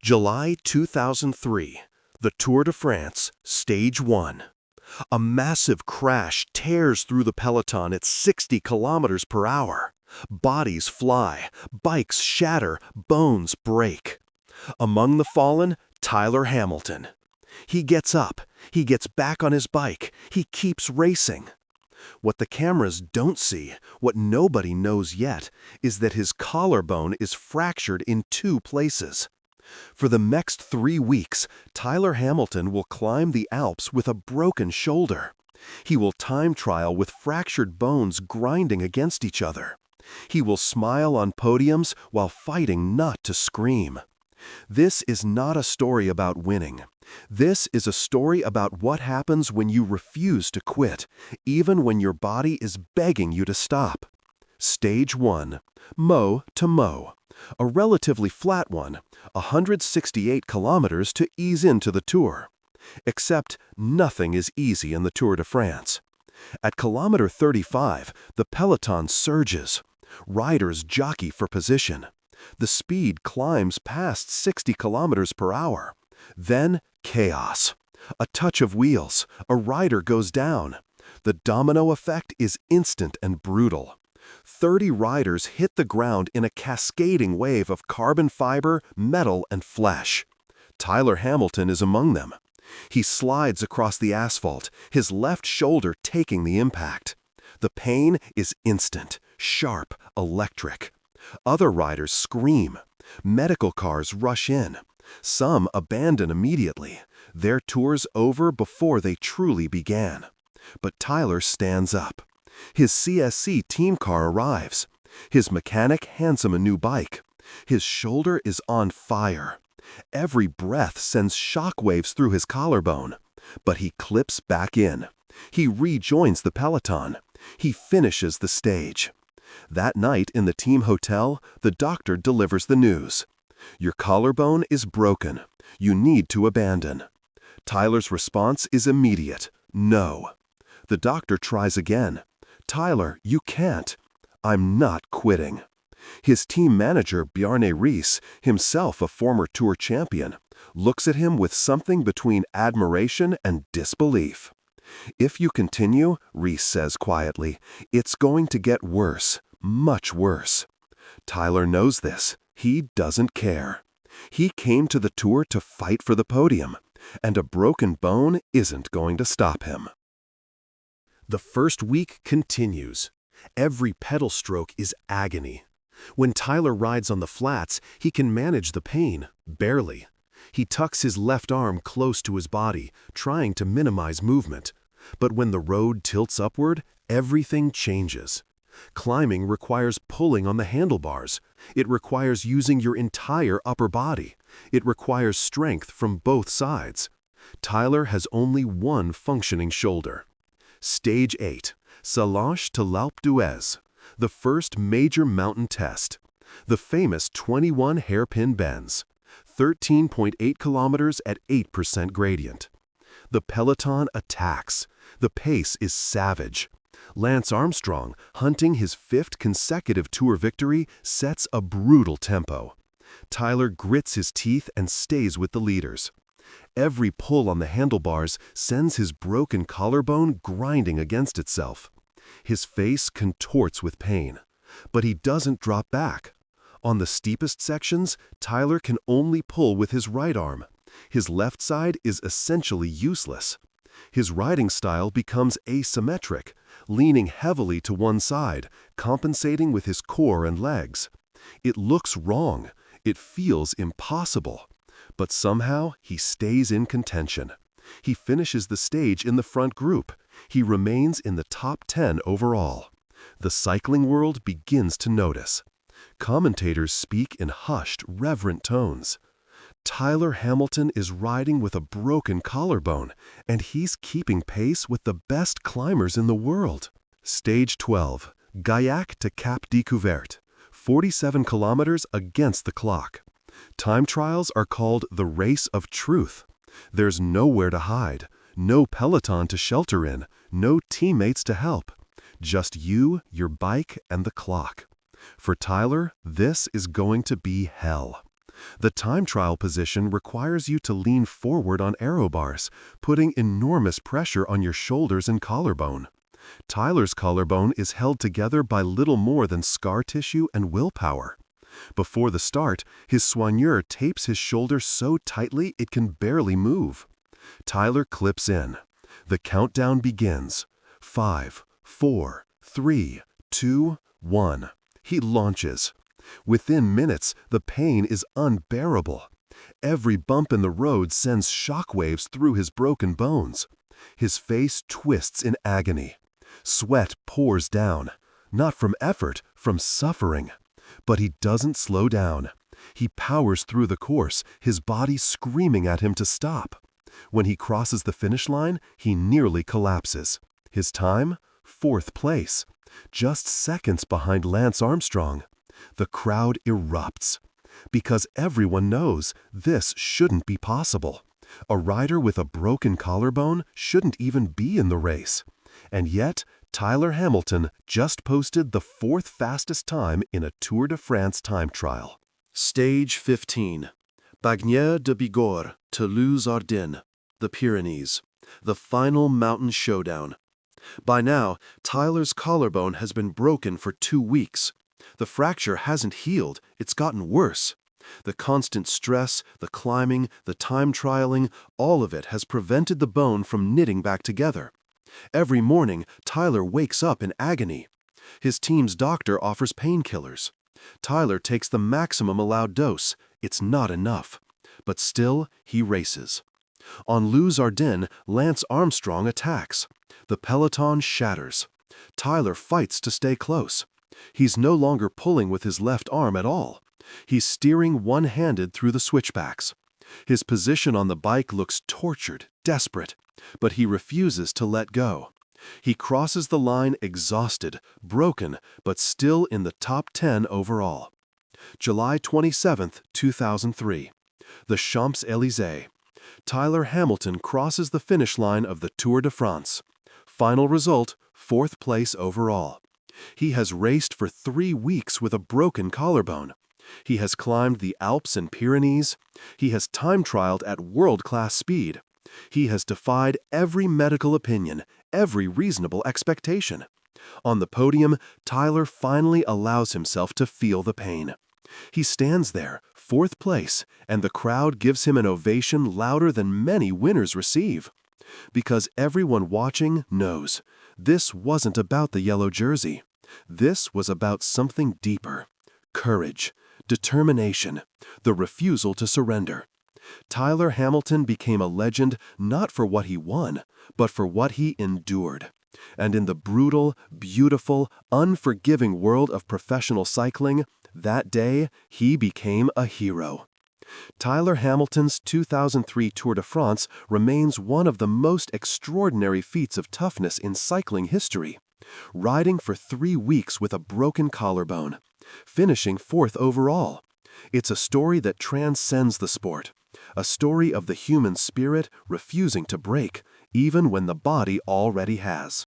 July 2003, the Tour de France, Stage 1. A massive crash tears through the peloton at 60 kilometers per hour. Bodies fly, bikes shatter, bones break. Among the fallen, Tyler Hamilton. He gets up, he gets back on his bike, he keeps racing. What the cameras don't see, what nobody knows yet, is that his collarbone is fractured in 2 places. For the next 3 weeks, Tyler Hamilton will climb the Alps with a broken shoulder. He will time trial with fractured bones grinding against each other. He will smile on podiums while fighting not to scream. This is not a story about winning. This is a story about what happens when you refuse to quit, even when your body is begging you to stop. Stage 1. Mo to Mo. A relatively flat one, 168 kilometers to ease into the Tour. Except nothing is easy in the Tour de France. At kilometer 35, the peloton surges. Riders jockey for position. The speed climbs past 60 kilometers per hour. Then chaos. A touch of wheels, a rider goes down. The domino effect is instant and brutal. 30 riders hit the ground in a cascading wave of carbon fiber, metal, and flesh. Tyler Hamilton is among them. He slides across the asphalt, his left shoulder taking the impact. The pain is instant, sharp, electric. Other riders scream. Medical cars rush in. Some abandon immediately, their tours over before they truly began. But Tyler stands up. His CSC team car arrives. His mechanic hands him a new bike. His shoulder is on fire. Every breath sends shockwaves through his collarbone. But he clips back in. He rejoins the peloton. He finishes the stage. That night in the team hotel, the doctor delivers the news. Your collarbone is broken. You need to abandon. Tyler's response is immediate. No. The doctor tries again. Tyler, you can't. I'm not quitting. His team manager, Bjarne Riis, himself a former Tour champion, looks at him with something between admiration and disbelief. If you continue, Riis says quietly, it's going to get worse, much worse. Tyler knows this. He doesn't care. He came to the Tour to fight for the podium, and a broken bone isn't going to stop him. The first week continues. Every pedal stroke is agony. When Tyler rides on the flats, he can manage the pain, barely. He tucks his left arm close to his body, trying to minimize movement. But when the road tilts upward, everything changes. Climbing requires pulling on the handlebars. It requires using your entire upper body. It requires strength from both sides. Tyler has only one functioning shoulder. Stage 8, Sallanches to l'Alpe d'Huez, the first major mountain test. The famous 21 hairpin bends, 13.8 kilometers at 8% gradient. The peloton attacks. The pace is savage. Lance Armstrong, hunting his 5th consecutive Tour victory, sets a brutal tempo. Tyler grits his teeth and stays with the leaders. Every pull on the handlebars sends his broken collarbone grinding against itself. His face contorts with pain, but he doesn't drop back. On the steepest sections, Tyler can only pull with his right arm. His left side is essentially useless. His riding style becomes asymmetric, leaning heavily to one side, compensating with his core and legs. It looks wrong. It feels impossible. But somehow he stays in contention. He finishes the stage in the front group. He remains in the top 10 overall. The cycling world begins to notice. Commentators speak in hushed, reverent tones. Tyler Hamilton is riding with a broken collarbone, and he's keeping pace with the best climbers in the world. Stage 12, Gaillac to Cap Découverte, 47 kilometers against the clock. Time trials are called the race of truth. There's nowhere to hide, no peloton to shelter in, no teammates to help. Just you, your bike, and the clock. For Tyler, this is going to be hell. The time trial position requires you to lean forward on aero bars, putting enormous pressure on your shoulders and collarbone. Tyler's collarbone is held together by little more than scar tissue and willpower. Before the start, his soigneur tapes his shoulder so tightly it can barely move. Tyler clips in. The countdown begins. 5, 4, 3, 2, 1. He launches. Within minutes, the pain is unbearable. Every bump in the road sends shockwaves through his broken bones. His face twists in agony. Sweat pours down, not from effort, from suffering. But he doesn't slow down. He powers through the course, his body screaming at him to stop. When he crosses the finish line, he nearly collapses. His time? 4th place. Just seconds behind Lance Armstrong. The crowd erupts. Because everyone knows this shouldn't be possible. A rider with a broken collarbone shouldn't even be in the race. And yet, Tyler Hamilton just posted the 4th fastest time in a Tour de France time trial. Stage 15. Bagnères de Bigorre, Toulouse Ardiden, the Pyrenees. The final mountain showdown. By now, Tyler's collarbone has been broken for 2 weeks. The fracture hasn't healed, it's gotten worse. The constant stress, the climbing, the time trialing, all of it has prevented the bone from knitting back together. Every morning, Tyler wakes up in agony. His team's doctor offers painkillers. Tyler takes the maximum allowed dose. It's not enough. But still, he races. On Les Ardennes, Lance Armstrong attacks. The peloton shatters. Tyler fights to stay close. He's no longer pulling with his left arm at all. He's steering one-handed through the switchbacks. His position on the bike looks tortured, desperate, but he refuses to let go. He crosses the line exhausted, broken, but still in the top 10 overall. July 27, 2003. The Champs-Élysées. Tyler Hamilton crosses the finish line of the Tour de France. Final result, 4th place overall. He has raced for 3 weeks with a broken collarbone. He has climbed the Alps and Pyrenees. He has time trialed at world-class speed. He has defied every medical opinion, every reasonable expectation. On the podium, Tyler finally allows himself to feel the pain. He stands there, 4th place, and the crowd gives him an ovation louder than many winners receive. Because everyone watching knows, this wasn't about the yellow jersey. This was about something deeper. Courage, determination, the refusal to surrender. Tyler Hamilton became a legend not for what he won, but for what he endured. And in the brutal, beautiful, unforgiving world of professional cycling, that day he became a hero. Tyler Hamilton's 2003 Tour de France remains one of the most extraordinary feats of toughness in cycling history. Riding for 3 weeks with a broken collarbone, finishing 4th overall. It's a story that transcends the sport, a story of the human spirit refusing to break, even when the body already has.